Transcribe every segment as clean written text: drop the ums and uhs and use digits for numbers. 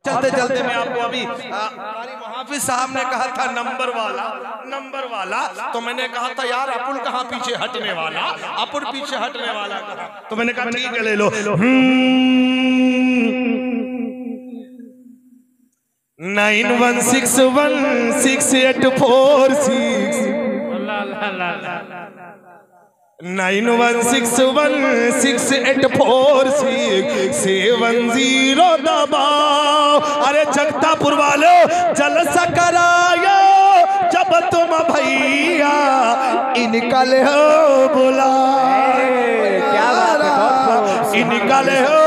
चलते चलते मैं आपको अभी हाफिज साहब ने कहा था नंबर वाला, तो मैंने कहा था यार अपुन कहाँ पीछे हटने वाला, अपुन पीछे हटने वाला कहा, तो मैंने कहा ठीक है ले लो। 91616846 9161684670 दबाओ। अरे जगतापुर वालों जलसा करायो जब तुम भैया इनका ले हो बुला, क्या बात है, इनका ले हो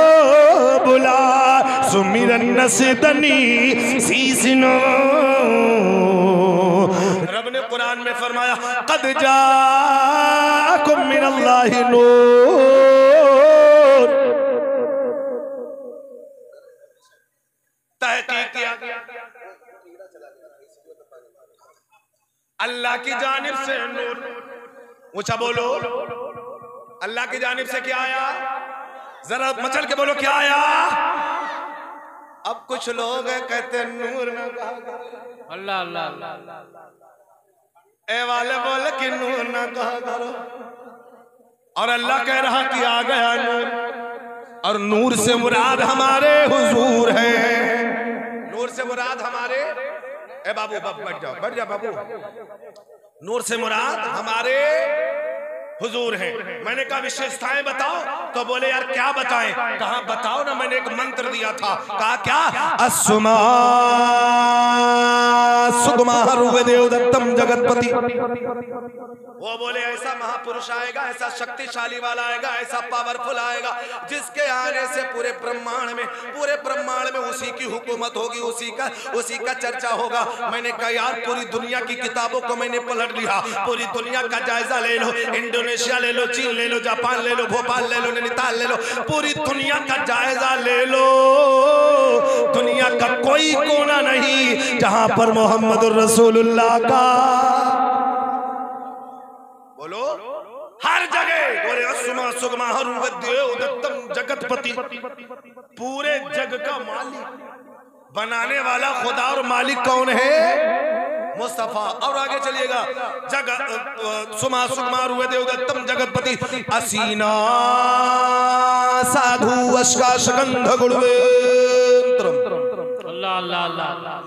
बुला सुमिरन नसदनी सीसनो। रब ने कुरान में फरमाया कद जाकुम मिनल्लाहि नूर, तहकीक किया अल्लाह की जानिब से नूर। ऊंचा बोलो अल्लाह की जानिब से क्या आया, जरा मचल के बोलो क्या आया। अब कुछ लोग कहते नूर ना कहा, अल्लाह अल्लाह ए वाले बोले कि नूर ना कहा करो, और अल्लाह कह रहा कि आ गया नूर, और नूर से मुराद हमारे हुजूर है। नूर से मुराद हमारे, ए बाबू बैठ जा बाबू, नूर से मुराद हमारे हुजूर हैं। मैंने कहा विशेषताएं बताओ, तो बोले यार क्या बताएं, कहा बताओ ना, मैंने एक मंत्र दिया था, कहा क्या अस्सुमा सुगमा देवदत्तम जगतपति। वो बोले ऐसा महापुरुष आएगा, ऐसा शक्तिशाली वाला आएगा, ऐसा पावरफुल आएगा जिसके आने से पूरे ब्रह्मांड में उसी की हुकूमत होगी, उसी का चर्चा होगा। मैंने कहा यार पूरी दुनिया की किताबों को मैंने पलट लिया, पूरी दुनिया का जायजा ले लो, इंडोनेशिया ले लो, चीन ले लो, जापान ले लो, भोपाल ले लो, नैनीताल ले लो, पूरी दुनिया का जायजा ले लो, दुनिया का कोई कोना नहीं जहां पर मोहम्मदुर रसूलुल्लाह का, बोलो हर जगह बोले अस्सुमा सुगमा देवदत्तम जगतपति, पूरे जग का मालिक, बनाने वाला खुदा और मालिक कौन है, मुस्तफा। और आगे चलिएगा सुमा सुगमा देवदत्तम जगतपति असीना साधु अश्काशगंध गुणवेंत्रम।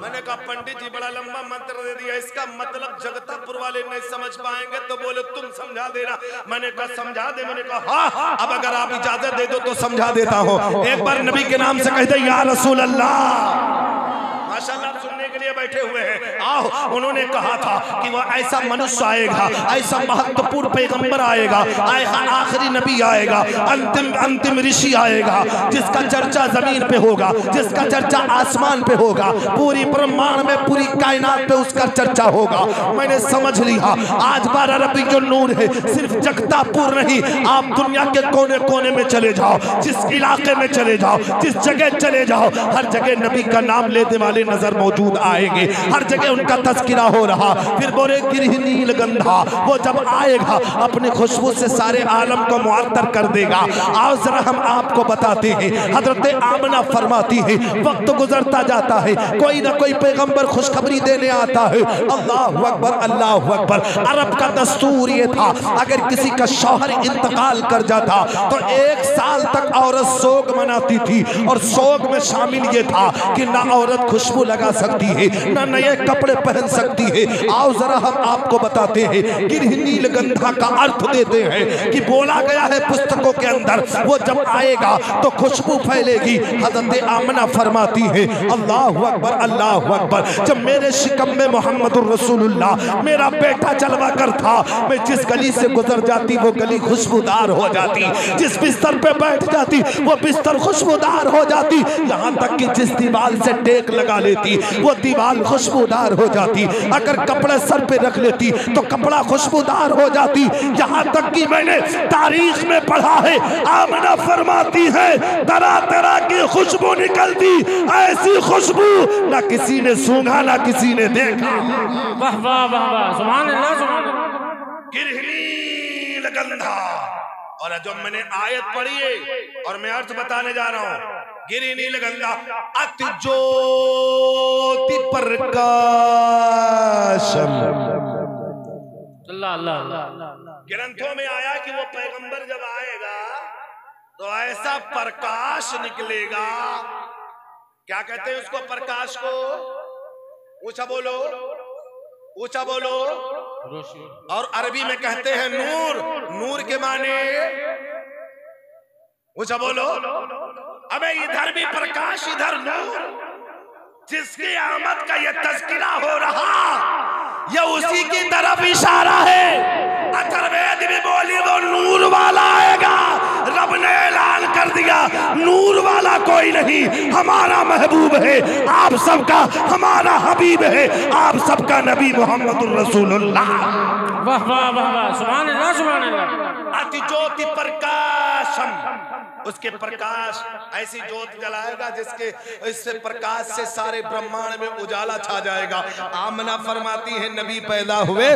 मैंने कहा पंडित जी बड़ा लंबा मंत्र दे दिया, इसका मतलब जगतापुर वाले नहीं समझ पाएंगे, तो बोले तुम समझा देना। मैंने कहा समझा दे, मैंने कहा हाँ, अब अगर आप इजाजत दे दो तो समझा देता हूँ। एक बार नबी के नाम से कह दे या रसूल अल्लाह। माशाल्लाह सुनने के लिए बैठे हुए हैं, आओ। उन्होंने कहा था कि वह ऐसा मनुष्य आएगा, ऐसा महत्वपूर्ण पैगंबर आएगा, आखिरी नबी आएगा, अंतिम ऋषि आएगा, जिसका चर्चा जमीन पे होगा, जिसका चर्चा आसमान पे होगा, पूरी ब्रह्मांड में पूरी कायनात पे उसका चर्चा होगा। मैंने समझ लिया आज 12 रबी जो नूर है सिर्फ जगतापुर नहीं, आप दुनिया के कोने कोने में चले जाओ, जिस इलाके में चले जाओ, जिस जगह चले जाओ, हर जगह नबी का नाम लेने वाले नजर मौजूद आएंगे, हर जगह उनका तस्किरा हो रहा। फिर बोले गिरहिनील गंधा, वो जब आएगा अपनी खुशबू से सारे आलम को मुअत्तर कर देगा। आओ जरा हम आपको बताते हैं, हजरत आमना फरमाती है वक्त गुजरता जाता है, कोई ना कोई पैगंबर खुशखबरी देने आता है। अल्लाहु अकबर, अल्लाहु अकबर। अरब का दस्तूर ये था अगर किसी का शौहर इंतकाल कर जाता तो 1 साल तक औरत सोग मनाती थी, और सोग में शामिल ये था कि ना औरत खुशबू लगा सकती है, ना नए कपड़े पहन सकती है। आओ जरा हम आपको बताते हैं गिरहिनील गंधा का अर्थ देते हैं कि बोला गया है पुस्तकों के अंदर, वो जब आएगा तो खुशबू फैलेगी। हजरत आमना फरमाती है अल्लाहु अकबर, अल्लाहु अकबर। जब मेरे शिकम में मोहम्मदुर रसूलुल्लाह मेरा बेटा जलवा कर था, मैं जिस गली से गुजर जाती वो गली खुशबूदार हो जाती, जिस बिस्तर पे बैठ जाती वो बिस्तर खुशबूदार हो जाती, यहाँ तक कि जिस दीवार से टेक लगा लेती वो दीवार खुशबूदार हो जाती, अगर कपड़े सर पे रख लेती तो कपड़ा खुशबूदार हो जाती। यहाँ तक कि मैंने तारीख में पढ़ा है, आमना फरमाती है तरह तरह की खुशबू निकलती, ऐसी खुशबू ना किसी ने सूंघा ना किसी ने देखा। वाह वाह वाह वाह, सुभान अल्लाह, सुभान अल्लाह। गिरहिनील गंधा। और जब मैंने आयत पढ़ी है और मैं अर्थ बताने जा रहा हूँ, गिरी नीलगंगा अति ज्योति प्रकाशम। ग्रंथों में आया कि वो पैगंबर जब आएगा तो ऐसा प्रकाश निकलेगा। क्या कहते हैं उसको प्रकाश को? ऊंचा बोलो, ऊंचा बोलो। और अरबी में कहते हैं नूर। नूर के माने ऊंचा बोलो। अबे इधर भी प्रकाश इधर नूर। जिसकी आमद का ये तज़किरा हो रहा ये उसी की तरफ इशारा है। अथर्ववेद भी बोली वो नूर वाला आएगा। रब ने ऐलान कर दिया नूर वाला कोई नहीं, हमारा महबूब है, आप सबका हमारा हबीब है, आप सबका नबी मोहम्मदुर रसूलुल्लाह। वाह वाह वाह वाह, सुभान अल्लाह सुभान अल्लाह। अति ज्योति प्रकाशम, उसके प्रकाश ऐसी ज्योत जलाएगा जिसके इससे प्रकाश से सारे ब्रह्मांड में उजाला छा जाएगा। आमना फरमाती है नबी पैदा हुए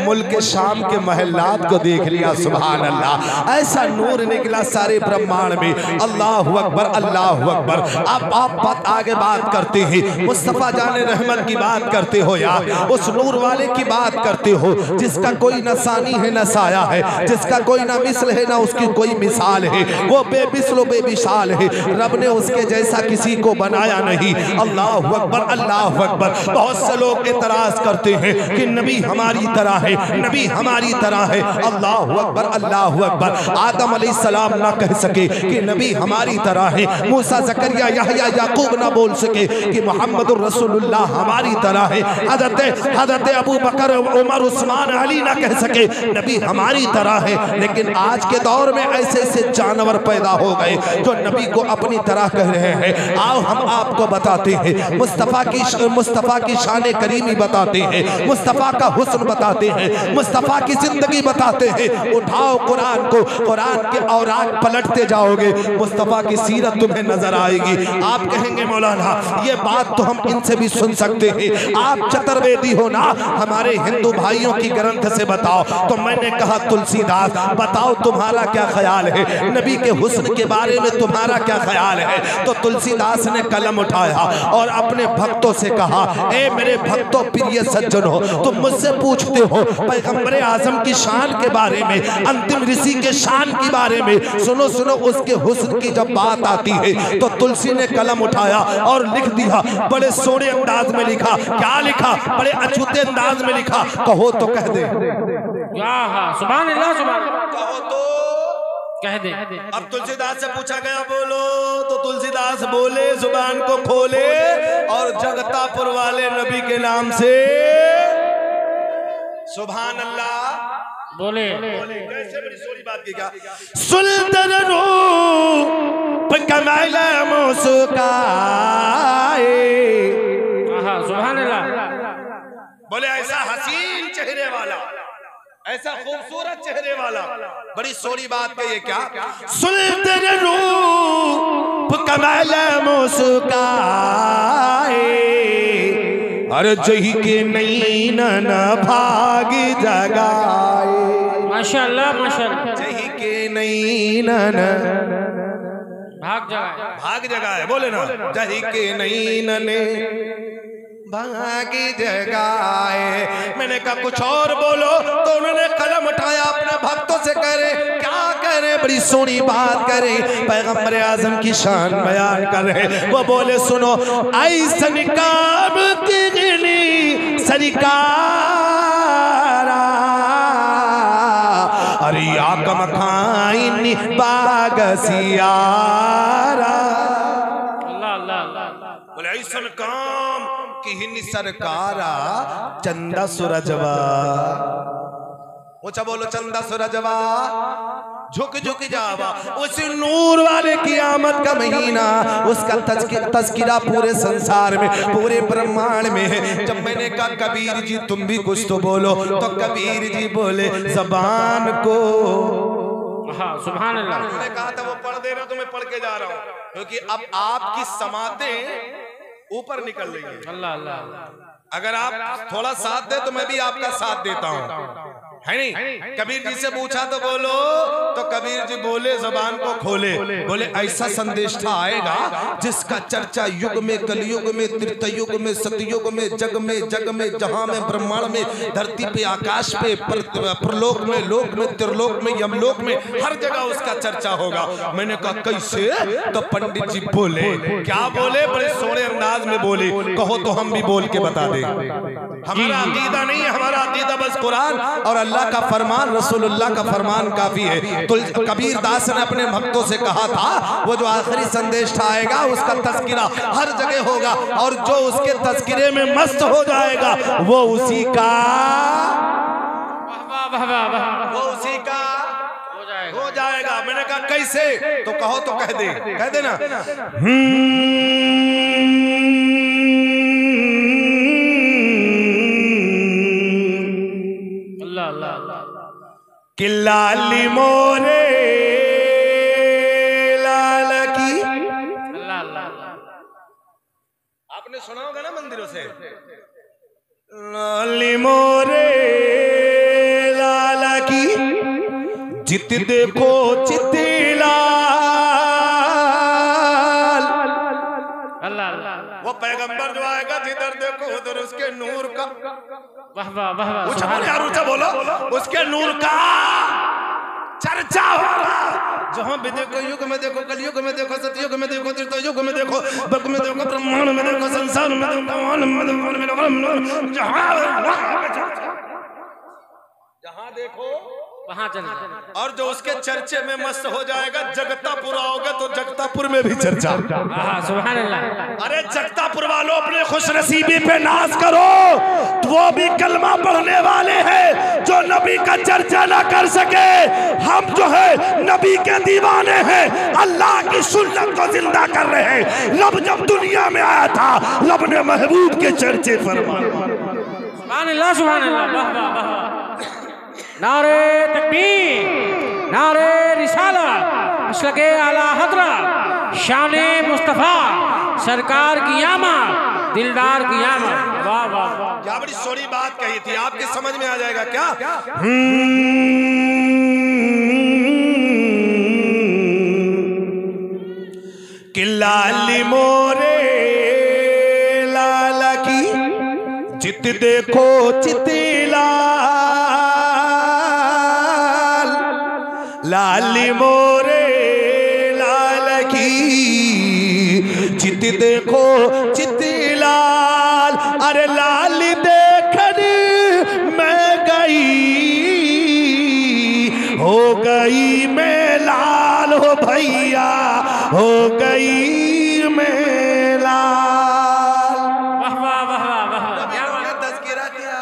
मुल्क शाम के महल्लात को देख लिया, सुभान अल्लाह। ऐसा नूर निकला सारे ब्रह्मांड में। अल्लाहु अकबर अल्लाहु अकबर। आप आगे बात करते हैं, मुस्तफा जाने रहमत की बात करते हो या उस नूर वाले की बात करते हो जिसका कोई न सानी है न साया है, जिसका कोई ना मिसल है ना उसकी कोई मिसाल है, वो बेमिसलो बेमिसाल है। रब ने उसके जैसा किसी को बनाया नहीं। अल्लाहु अकबर अल्लाहु अकबर। बहुत से लोग एतराज करते हैं कि नबी हमारी तरह है, नबी हमारी तरह है। अल्लाहु अकबर अल्लाहु अकबर। आदम अलैहिस्सलाम ना कह सके कि नबी हमारी तरह है, मूसा जकरिया यहया याकूब ना बोल सके कि मोहम्मदुर रसूलुल्लाह हमारी तरह है, हजरत अबू बकर उमर उस्मान अली ना कह सके नबी हमारी तरह है। लेकिन आज के दौर में ऐसे ऐसे जानवर पैदा हो गए जो नबी को अपनी तरह कह रहे हैं। आओ हम आपको बताते हैं मुस्तफ़ा की शान करीमी बताते हैं, मुस्तफ़ा का हुस्न बताते हैं, मुस्तफ़ा की जिंदगी बताते हैं। उठाओ कुरान को, कुरान के औराक पलटते जाओगे, मुस्तफ़ा की सीरत तुम्हें नजर आएगी। आप कहेंगे मौलाना ये बात तो हम इनसे भी सुन सकते हैं, आप चतुर्वेदी हो ना, हमारे हिंदू भाइयों की ग्रंथ से बताओ। तो मैंने कहा तुलसीदास बताओ तुम्हारा क्या ख्याल है, नबी के हुस्न के बारे में तुम्हारा क्या ख्याल है? तो तुलसीदास ने कलम उठाया और अपने भक्तों से कहा, ए मेरे भक्तों प्रिय सज्जनों, तुम मुझसे पूछते हो पैगंबर आजम की शान के बारे में, अंतिम ऋषि के शान के बारे में। सुनो सुनो, उसके हुस्न की जब बात आती है तो तुलसी ने कलम उठाया और लिख दिया। बड़े सोने अंदाज में लिखा। क्या लिखा? बड़े अछूते अंदाज में लिखा। कहो तो कह दे। सुभान अल्लाह सुभान। कहो तो कह दे। अब तुलसीदास से पूछा गया बोलो, तो तुलसीदास बोले जुबान को खोले और जगतापुर वाले नबी के नाम से सुभान अल्लाह बोले। ऐसे बड़ी सोरी बात की क्या? सुल्तान रूप कमाल मुस्काए। सुभान अल्लाह। बोले ऐसा हसीन चेहरे वाला, ऐसा खूबसूरत चेहरे वाला। बड़ी सोरी बात कही क्या? सुल्तान रूप कमाल मुस्काए, अरे जही के नैन न भाग जगाए। माशाअल्लाह माशाअल्लाह। जही के नैन न भाग जगाए। बोले ना, जही के नैन ने भाग जगाए। मैंने कहा कुछ और बोलो, तो उन्होंने कलम उठाया, अपने भक्तों से करे क्या करे, बड़ी सोनी बात करे, पैगंबर आजम की शान बयान कर रहे। वो बोले सुनो, ऐसन काम की गिनी सरकारा, अरे आकम खाइन बागसियारा। बोले ऐसन काम की हिनी सरकारा, चंदा सूरजवा। ऊंचा बोलो, चंदा सूरजवा झुक झुक जावा। उस नूर वाले की आमद का महीना, उसका तज़किरा पूरे संसार में, पूरे ब्रह्मांड में है। जब मैंने कहा कबीर जी तुम भी कुछ तो बोलो, तो कबीर जी बोले ज़बान को। सुभान अल्लाह। मैंने कहा था वो पढ़ दे रहा, तो मैं पढ़ के जा रहा हूँ, क्योंकि अब आपकी समातें ऊपर निकल रही है। अल्लाह अल्लाह। अगर आप थोड़ा साथ दे तो मैं भी आपका साथ देता हूँ, है नहीं? कबीर जी से पूछा तो बोलो, तो कबीर जी बोले जबान को खोले, बोले ऐसा संदेष्टा आएगा जिसका चर्चा युग में, कलयुग में, त्रेतायुग में, सतयुग में, जग में, जहां में, ब्रह्मांड में, धरती पे, आकाश पे, प्रलोक में, लोक में, त्रिलोक में, यमलोक में, हर जगह उसका चर्चा होगा। मैंने कहा कैसे? तो पंडित जी बोले, क्या बोले? बड़े सोने अंदाज में बोले, कहो तो हम भी बोल के बता दें। हमारा अकीदा नहीं है, हमारा अकीदा बस कुरान और अल्लाह का फरमान, रसूलुल्लाह का फरमान काफी है। तो कबीर दास ने अपने भक्तों से कहा था वो जो आखिरी संदेश आएगा उसका तज़किरा हर जगह होगा, और जो उसके तज़किरे में मस्त हो जाएगा वो उसी का हो जाएगा। मैंने कहा कैसे? तो कहो तो कह दे ना। कि लाली मोरे लाल की, आपने सुना होगा ना मंदिरों से, लाली मोरे लाल की, जित देखो चित लाल। वो पैगंबर जो आएगा जिधर देखो उधर उसके नूर का, वाह वाह वाह, यार ऊंचा बोलो, उसके नूर का चर्चा होगा। जहां भी देखो, युग में देखो, कलयुग में देखो, सतयुग में देखो, त्रेतायुग में देखो, बग में देखो, ब्रह्मांड में देखो, संसार में देखो, जहां देखो वहां चल। और जो उसके चर्चे में मस्त हो जाएगा, जगतापुर आओगे तो जगतापुर में भी चर्चा। सुभान अल्लाह। अरे जगतापुर वालों, अपने खुश नसीबी पे नाज करो, तो वो भी कलमा पढ़ने वाले हैं जो नबी का चर्चा ना कर सके। हम जो है नबी के दीवाने हैं, अल्लाह की सुन्नत को जिंदा कर रहे हैं। लब जब दुनिया में आया था, लब ने महबूब के चर्चे फरमाए। सुभान अल्लाह सुभान अल्लाह। वाह वाह वाह। नारे तकबीर, नारे रिसालत, मसलके आला हज़रत, शाने मुस्तफ़ा, सरकार की आमद, दिलदार की आमद। वाह वाह वाह, क्या बड़ी सोनी बात कही थी, आपके समझ में आ जाएगा क्या? कि लाली मोरे लाल की, जित देखो चित लाली मोरे लाल की, चित देखो चित लाल। अरे लाल देखने मैं गई, हो गई मैं लाल, हो भैया हो गई मैं लाल। वाह वाह वाह वाह। तज़किरा किया,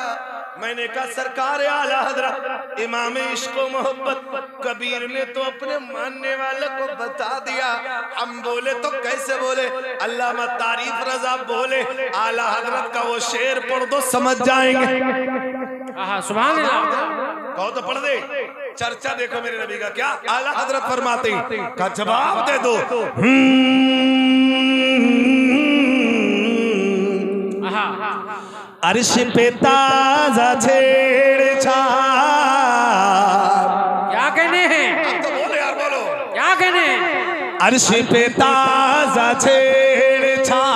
मैंने कहा सरकार आला हज़रत इमाम इश्क़ व मोहब्बत कबीर ने तो अपने मानने वाले को बता दिया। हम बोले तो कैसे बोले? अल्लामा तारीफ रज़ा बोले, आला हज़रत का वो शेर पढ़ दो समझ जाएंगे। सुभान अल्लाह। कहो तो पढ़ दे। चर्चा देखो मेरे नबी का क्या आला हज़रत फरमाते हैं, का जवाब दे दो। अर्श पे ताज़ा छेड़छाड़, क्या कहने हैं? आप तो बोलो यार, बोलो क्या कहने? अर्श पे ताज़ा छेड़छाड़,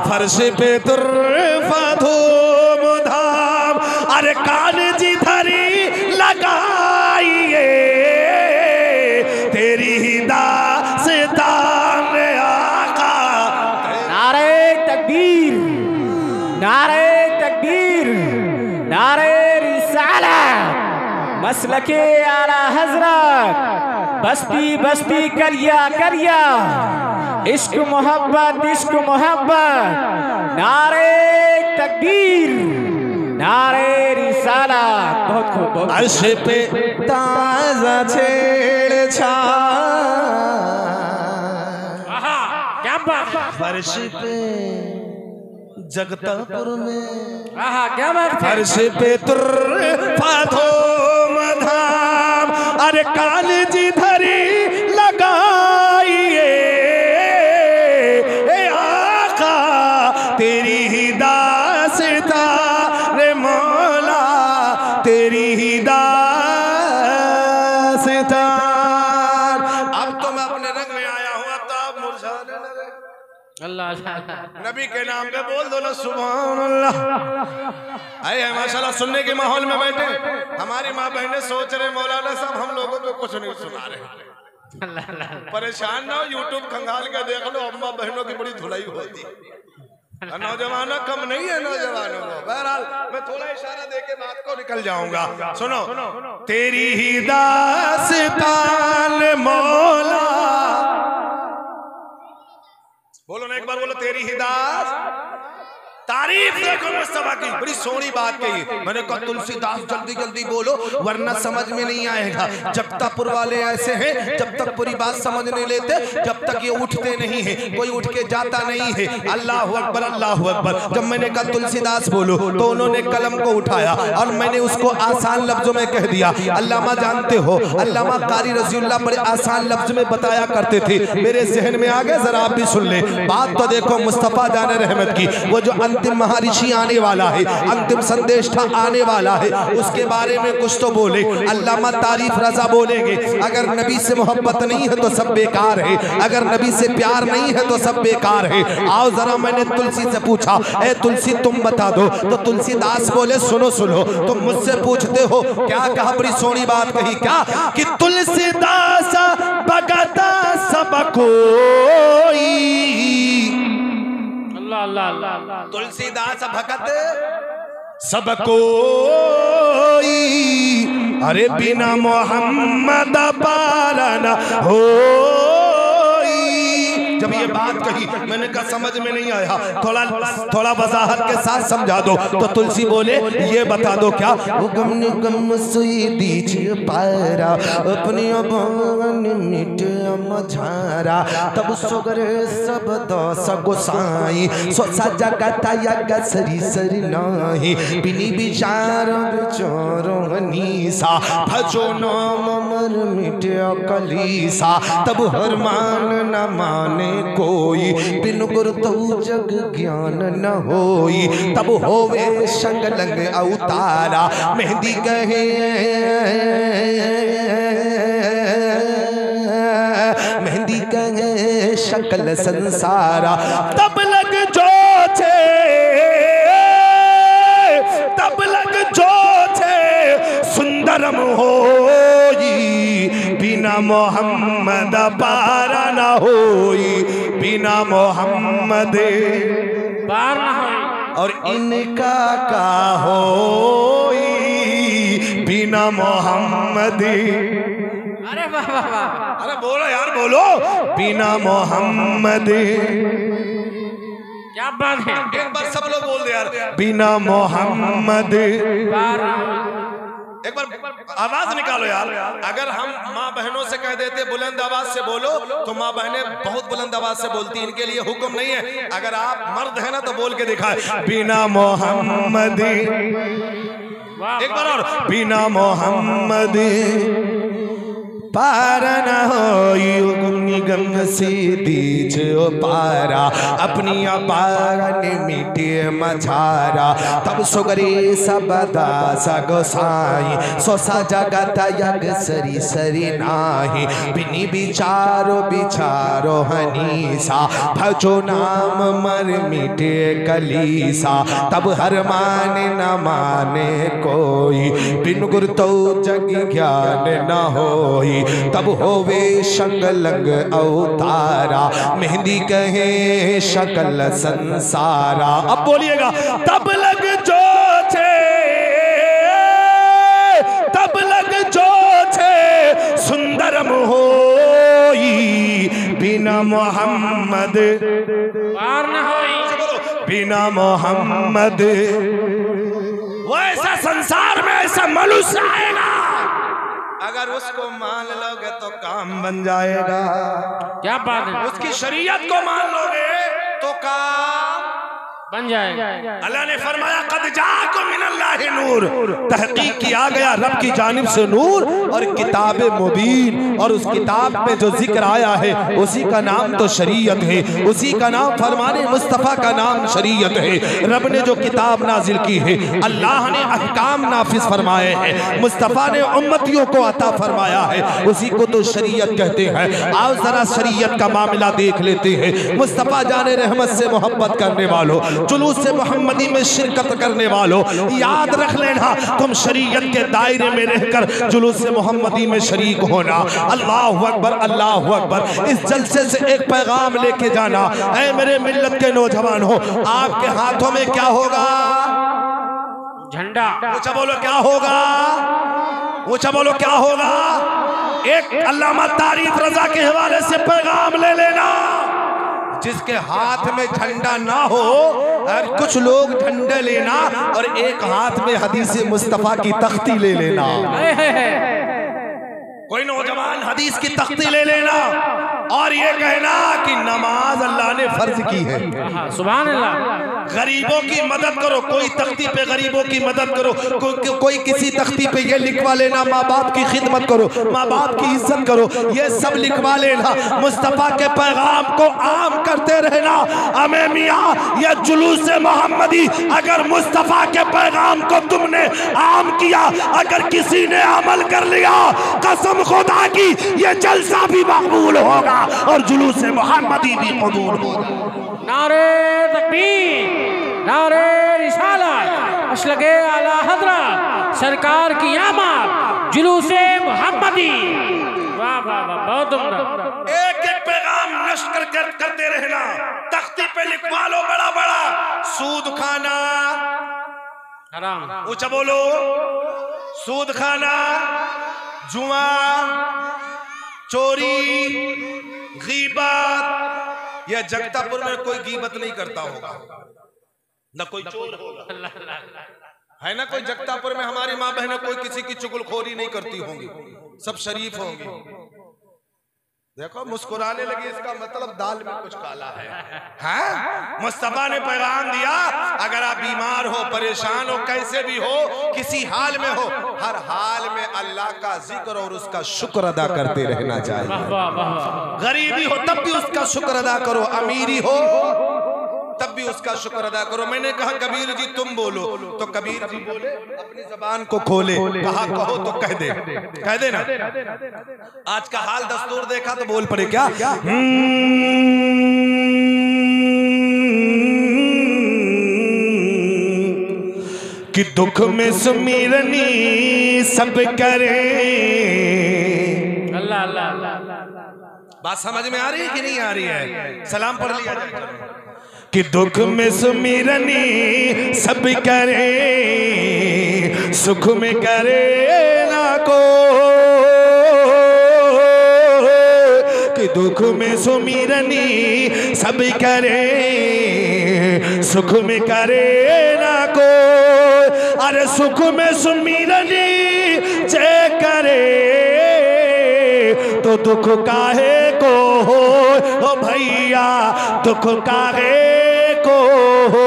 फर्श पे तुर्फा धूम धाम। अरे कान जिधरी लगाइए तेरी ही दास्तान आका। नारे तकबीर, नारे तकबीर, नारे रिसालत, मसलके आला हज़रत, बस्ती बस्ती करिया करिया, इश्क मोहब्बत इश्क मोहब्बत। नारे तकबीर, नारे रिसालत। बहुत खूब, बहुत। अर्श पे ताज़ा छेड़छाड़, क्या बात। फर्श पे जगतापुर में, क्या बात। फर्श पे तुर्फा धूम धाम। अरे कान जिधरी लगाइए नबी के नाम पे बोल दो ना सुभान अल्लाह। आए माशाल्लाह सुनने के माहौल में बैठे। हमारी माँ बहनें सोच रहे मौलाना साहब हम लोगों को कुछ नहीं सुना रहे। परेशान ना हो, यूट्यूब खंगाल के देख लो, अम्मा बहनों की बड़ी धुलाई होती है। नौजवानों कम नहीं है नौजवानों को। बहरहाल मैं थोड़ा इशारा देके बात को निकल जाऊंगा। सुनो, तेरी ही दास्तान मौला, बोलो ना एक बार, बोलो तेरी ही तारीफ देखो मुस्तफा की, बड़ी सोहनी बात कही। मैंने कहा तुलसीदास जल्दी जल्दी बोलो वरना समझ में नहीं आएगा। जब तक पुर वाले ऐसे हैं, जब तक पूरी बात समझ नहीं लेते, जब तक ये उठते नहीं है, कोई उठ के जाता नहीं है। अल्लाह अकबर अल्लाह अकबर। जब मैंने कहा तुलसीदास बोलो तो उन्होंने कलम को उठाया और मैंने उसको आसान लफ्जों में कह दिया। अल्लामा जानते हो, अल्लामा कारी रज़ियल्लाह बड़े आसान लफ्ज में बताया करते थे। मेरे जहन में आ गया, जरा आप भी सुन ले बात तो देखो मुस्तफा जान रहमत की। वो जो अंतिम महर्षि आने वाला है, अंतिम संदेष्टा आने वाला है, उसके बारे में कुछ तो बोले। अल्लामा तारीफ रजा बोलेंगे, अगर नबी से मोहब्बत नहीं है तो सब बेकार है, अगर नबी से प्यार नहीं है तो सब बेकार है। आओ जरा, मैंने तुलसी से पूछा, ए तुलसी तुम बता दो, तो तुलसीदास बोले सुनो सुनो, तुम मुझसे पूछते हो क्या कहा, बड़ी सोहनी बात कही। क्या कि तुलसीदास भगता सब कोई, तुलसीदास भगत सब कोई, अरे बिना मोहम्मद पालना हो। जब ये बात कही मैंने कहा समझ में नहीं आया, थोड़ा वजाहत के साथ समझा दो। तो तुलसी बोले ये बता दो क्या, गम सुई दीजिए पारा अपनी मिट मझारा, तब सुगरे सब दस गोसाई सोसा जगता यग सरी सरी नाही, बिनी विचार विचारो नीसा भजो नाम मर मिट कलीसा, तब हर मान न माने कोई, बिन गुरु तो जग ज्ञान न होई, तब होवे संग लंग अवतारा, मेहंदी कहे मेहंदी कहे शकल संसारा, तब लग जो छे तब लग जो छे सुंदरम होई, बिना मोहम्मद पारा न होई, बिना मोहम्मद पार न होई, और इनका का होई बिना मोहम्मद। अरे वाह वाह वाह, अरे बोलो यार बोलो, बिना मोहम्मद। क्या बात है, एक बार सब लोग बोल दे यार, बिना मोहम्मद। एक बार आवाज निकालो यार। अगर हम माँ बहनों से कह देते बुलंद आवाज से बोलो तो माँ बहनें बहुत बुलंद आवाज से बोलती, इनके लिए हुक्म नहीं है। अगर आप मर्द है ना तो बोल के दिखाए, बिना मोहम्मद। एक बार और, बिना मोहम्मद पारा न होई, गम से दीजियो पारा अपनी पारा ने मिटे मझारा, तब सुगरे सब दास गोसाई सोसा जगत यग सरी सरी नाही, बिनी विचारो विचारो हनीसा भजो नाम मर मिटे कलीसा, तब हर माने न माने कोई, बिन गुरु तो जग ज्ञान न होई, तब होवे संग लंग अवतारा, मेहंदी कहे शकल संसारा। अब बोलिएगा, तब लग जो छे तब लग जो छे सुंदरम होई, बिना मोहम्मद पार न होई, बिना मोहम्मद। वो ऐसा संसार में ऐसा मनुष्य आएगा, अगर उसको मान लोगे तो काम बन जाएगा। क्या बात है, उसकी शरीयत को मान लोगे तो काम बन जाएगा। अल्लाह ने फरमाया कद जाकुम मिनल्लाहि नूर, तहकीक किया गया रब की जानिब से नूर और किताब मुबीन, और उस किताब में जो जिक्र आया है उसी का नाम तो शरीयत है, उसी का नाम फरमाने मुस्तफ़ा का नाम शरीयत है। रब ने जो किताब नाजिल की है, अल्लाह ने अहकाम नाफिज फरमाए हैं, मुस्तफ़ा ने उम्मतियों को अता फरमाया है, उसी को तो शरीयत कहते हैं। आओ जरा शरीयत का मामला देख लेते हैं। मुस्तफ़ा जाने रहमत से मोहब्बत करने वालों, जुलूस से मोहम्मदी में शिरकत करने वालों, याद रख लेना तुम शरीयत के दायरे में रहकर जुलूस से मोहम्मदी में शरीक होना। अल्लाहु अकबर, अल्लाहु अकबर। इस जलसे से एक पैगाम लेके जाना, ऐ मेरे मिल्लत के नौजवान हो, आपके हाथों में क्या होगा? झंडा। ऊंचा बोलो क्या होगा? ऊंचा बोलो क्या होगा? एक अल्लामा तारीफ रजा के हवाले से पैगाम ले लेना, जिसके हाथ में झंडा ना हो, और कुछ लोग झंडे लेना और एक हाथ में हदीस मुस्तफा की तख्ती ले लेना। कोई नौजवान हदीस की तख्ती ले लेना और ये कहना कि नमाज अल्लाह ने फर्ज की है। सुभान अल्लाह। गरीबों की मदद करो, कोई तख्ती पे गरीबों की मदद करो, कोई किसी तख्ती पे ये लिखवा लेना माँ बाप की खिदमत करो, माँ बाप की इज्जत करो, ये सब लिखवा लेना। मुस्तफ़ा के पैगाम को आम करते रहना। अमे मियाँ, ये जुलूस मोहम्मदी, अगर मुस्तफ़ा के पैगाम को तुमने आम किया, अगर किसी ने अमल कर लिया, कसम खुदा की ये जलसा भी मकबूल होगा और जुलूस मोहम्मदी भी कबूल होगा। नारे तकबीर, नारे रिसालत, मसलके आला हज़रत सरकार की आमद, जुलूस मोहम्मदी। वाह वाह वाह, बहुत उम्दा। एक एक पैगाम नश्र करते रहना, तख्ती पे लिखवा लो बड़ा बड़ा, सूद खाना हराम। ऊंचा बोलो, सूद खाना, जुआ, चोरी, गीबत। यह जगतापुर में कोई गीबत नहीं करता होगा, न कोई चोर होगा, है ना? कोई जगतापुर में हमारी माँ बहनें कोई किसी की चुगलखोरी नहीं करती होंगी, सब शरीफ होंगी। देखो मुस्कुराने लगी, इसका मतलब दाल में कुछ काला है। हाँ? मुस्तफा ने पैगाम दिया, अगर आप बीमार हो, परेशान हो, कैसे भी हो, किसी हाल में हो, हर हाल में अल्लाह का जिक्र और उसका शुक्र अदा करते रहना चाहिए। गरीबी हो तब भी उसका शुक्र अदा करो, अमीरी हो तब भी उसका शुक्र अदा करो। मैंने कहा कबीर जी तुम बोलो, तो kबीर जी बोले अपनी जबान को खोले, कहा कहो to कह दे, कह दे ना। आज का हाल दस्तूर देखा तो बोल पड़े क्या? कि दुख में सुमिरनी सब करे। अल्लाह अल्लाह अल्लाह। बात समझ में आ रही है कि नहीं आ रही है? सलाम पढ़ लिया जाए कि दुख में सुमिरनी सब करे, सुख में करे ना को, कि दुख में सुमिरनी सब करे, सुख में करे ना को। अरे सुख में सुमिरनी जे करे, तो दुख काहे को हो भैया, दुख काहे को हो।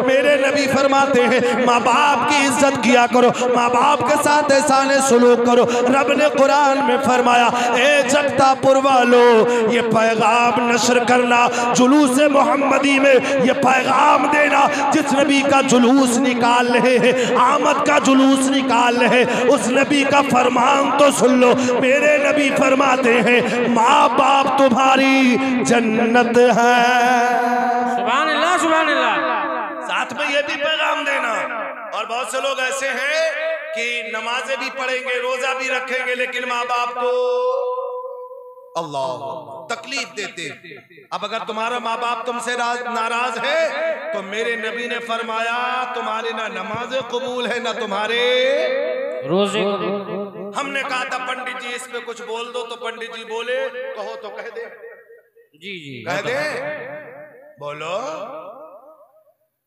मेरे नबी फरमाते हैं माँ बाप की इज्जत किया करो, माँ बाप के साथ एहसान सलूक करो। रब ने कुरान में फरमाया, ए जगतापुर वालों, ये पैगाम नशर करना, जुलूस मोहम्मदी में ये पैगाम देना। जिस नबी का जुलूस निकाल रहे हैं, आमद का जुलूस निकाल रहे हैं, उस नबी का फरमान तो सुन लो। मेरे नबी फरमाते हैं माँ बाप तुम्हारी जन्नत है। सुभान अल्लाह, सुभान अल्लाह। साथ में ये भी पैगाम देना। और बहुत से लोग ऐसे हैं कि नमाजें भी पढ़ेंगे, रोजा भी रखेंगे, लेकिन माँ बाप को अल्लाह तकलीफ देते। अब अगर तुम्हारा माँ बाप तुमसे नाराज है तो मेरे नबी ने फरमाया तुम्हारे ना नमाजें कबूल है ना तुम्हारे रोजे। हमने कहा था पंडित जी इस पे कुछ बोल दो, तो पंडित जी बोले कहो तो कह दे। जी जी कह दे, बोलो।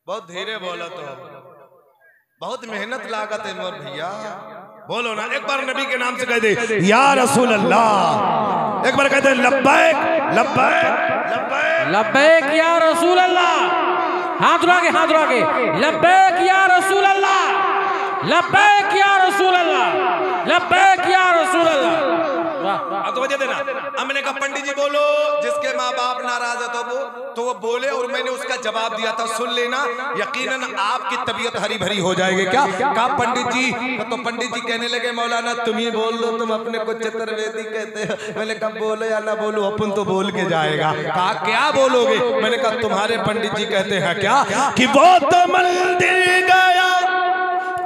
बहुत धीरे बोलो, तो बहुत मेहनत लागत है मोर भैया। बोलो ना एक बार नबी के नाम से कह दे या रसूल अल्लाह। एक बार कहते लब्बैक लब्बैक लब्बैक लब्बैक या रसूल अल्लाह। हाथ उठा के लब्बैक या रसूल अल्लाह, लब्बैक या रसूल अल्लाह, लब्बैक या रसूल अल्लाह। अब तो वजह देना। अब मैंने कहा पंडित जी बोलो, जिसके माँ बाप नाराज है तो वो बोले, और मैंने उसका जवाब दिया था, सुन लेना, यकीनन आपकी तबीयत हरी भरी हो जाएगी। क्या कहा पंडित जी? तो पंडित जी कहने लगे मौलाना तुम ही बोल दो, तुम अपने को चतुर्वेदी कहते हो। मैंने कहा बोलो या ना बोलो, अपन तो बोल के जाएगा। कहा क्या बोलोगे? मैंने कहा तुम्हारे पंडित जी कहते हैं क्या कि वो तो मंदिर गया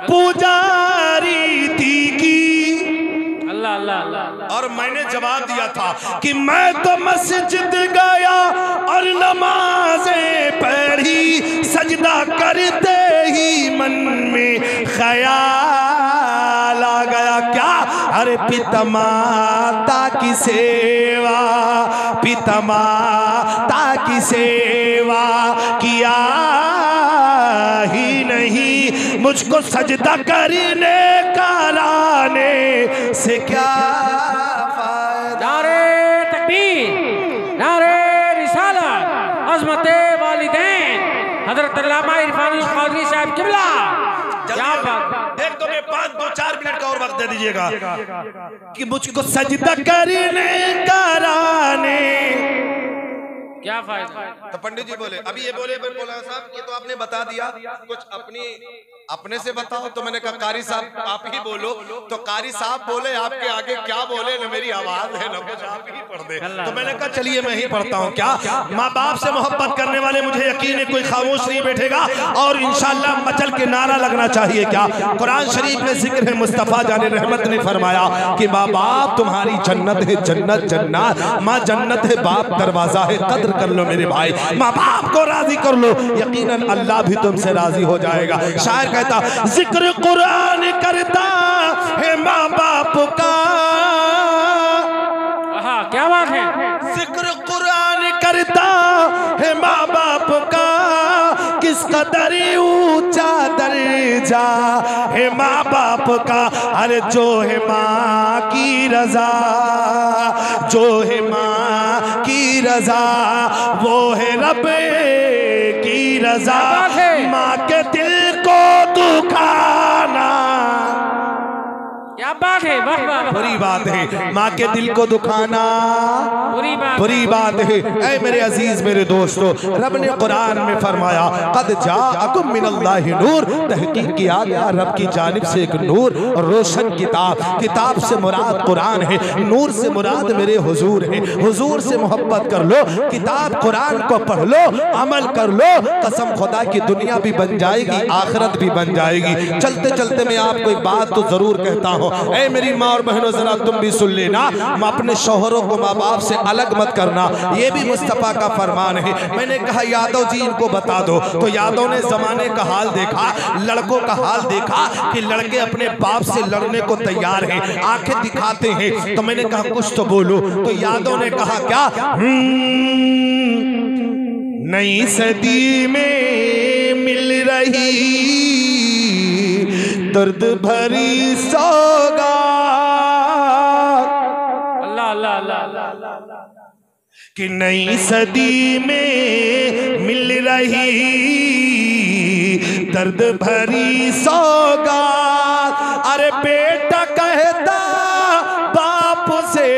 पुजारी थी की, अल्लाह अल्लाह अल्लाह। और मैंने जवाब दिया था कि मैं तो मस्जिद गया और नमाज़ें पढ़ी, सजदा करते ही मन में ख्याल आ गया। क्या? अरे पिता माता की सेवा, पिता माता की सेवा किया ही नहीं, मुझको सजदा करने कराने से क्या फायदा। नारे तकबीर, नारे रिसालत, अज़मते वालिदैन, हज़रत अल्लामा इरफानुल क़ादरी साहब क़िबला। एक तो मैं 5-2-4 मिनट का और वक्त दे दीजिएगा कि मुझको सजदा करने कराने क्या फायदा? तो पंडित जी बोले, अभी ये बोले बोला साहब ये तो आपने बता दिया, कुछ अपने से बताओ। तो मैंने कहा कारी साहब आप ही बोलो। तो कारी साहब बोले आपके आगे क्या बोले, न मेरी आवाज है न कुछ, आप ही पढ़ दे। तो मैंने कहा चलिए मैं ही पढ़ता हूँ। क्या? माँ बाप से मोहब्बत करने वाले, मुझे यकीन है कोई खामोश नहीं बैठेगा और इंशाल्लाह मचल के नारा लगना चाहिए। क्या? कुरान शरीफ में जिक्र है, मुस्तफा जाने रहमत ने फरमाया कि माँ बाप तुम्हारी जन्नत है, जन्नत जन्नत, माँ जन्नत है, बाप दरवाजा है। कद्र कर लो मेरे भाई, माँ बाप को राजी कर लो, यकीनन अल्लाह भी तुमसे राजी हो जाएगा। शायर कहता जिक्र कुरान करता है माँ बाप का, क्या बात है? जिक्र कुरान करता है माँ बाप का, किस कदर ऊंचा दर्जा है माँ बाप का। अरे जो है माँ की रजा, जो है माँ की रजा, वो है रब की रजा। माँ के दिल को दुखाना, क्या बात है? वाह वाह, बुरी बात है। माँ के दिल को दुखाना बुरी बात है। ऐ मेरे अजीज मेरे दोस्तों, रब ने कुरान में फरमाया कद जाअकुम मिनल्लाहि नूर, तहकीक किया गया रब की जानिब से एक नूर और रोशन किताब। किताब से मुराद कुरान है, नूर से मुराद मेरे हुजूर है। हुजूर से मोहब्बत कर लो, किताब कुरान को पढ़ लो, अमल कर लो, कसम खुदा की दुनिया भी बन जाएगी, आखिरत भी बन जाएगी। चलते चलते मैं आपको एक बात तो जरूर कहता हूँ, ऐ मेरी माँ और बहनों जरा तुम भी सुन लेना, अपने शौहरों को माँ बाप से अलग मत करना, ये भी मुस्तफा का फरमान है। मैंने कहा यादव जी इनको बता दो, तो यादव ने जमाने का हाल देखा, लड़कों का हाल देखा कि लड़के अपने बाप से लड़ने को तैयार हैं, आंखें दिखाते हैं। तो मैंने कहा कुछ तो बोलो। तो यादव ने कहा क्या? नई सदी में मिल रही दर्द भरी सौगात, अल्लाह अल्लाह अल्लाह, कि नई सदी में मिल रही दर्द भरी सौगात। अरे बेटा कहता बाप से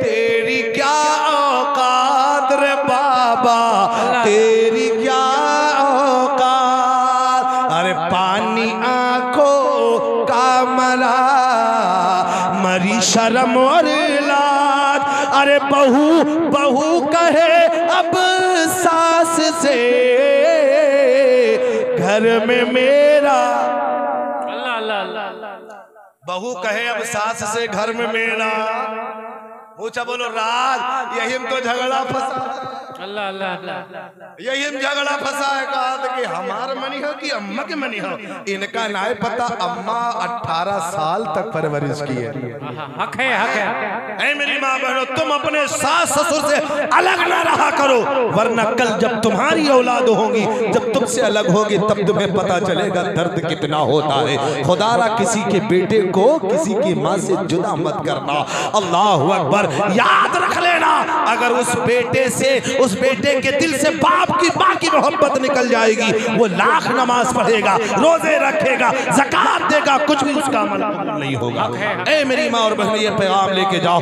तेरी क्या औकात रे बाबा, तेरी क्या औकात। अरे पानी आंखों का मरा, मरी शर्म और लाज। अरे बहू बहू कहे अब सास से, घर में मेरा, अल्लाह अल्लाह अल्लाह, बहू कहे अब सास से घर में मेरा। पूछा बोलो राज, यही हम तो झगड़ा फंसा, अल्लाह अल्लाह अल्लाह, यही हम झगड़ा फंसा है। कहा था कि हमार मनी हो कि अम्मा के मनी हो, इनका ना पता। अम्मा 18 साल तक परवरिश की है। हक है, हक है। ऐ मेरी माँ बहनों, तुम अपने सास ससुर से अलग ना रहा करो, वरना कल जब तुम्हारी औलाद होगी, जब तुमसे अलग होगी, तब तुम्हें पता चलेगा दर्द कितना होता है। खुदारा किसी के बेटे को किसी की माँ से जुदा मत करना। अल्लाह अकबर। याद रख लेना, अगर उस बेटे से उस बेटे के दिल से बाप की माँ की मोहब्बत निकल जाएगी। वो लाख नमाज पढ़ेगा, रोजे रखेगा, ज़कात देगा, कुछ भी उसका अमल नहीं होगा। ए मेरी माँ और बहन, ये पैगाम लेके जाओ।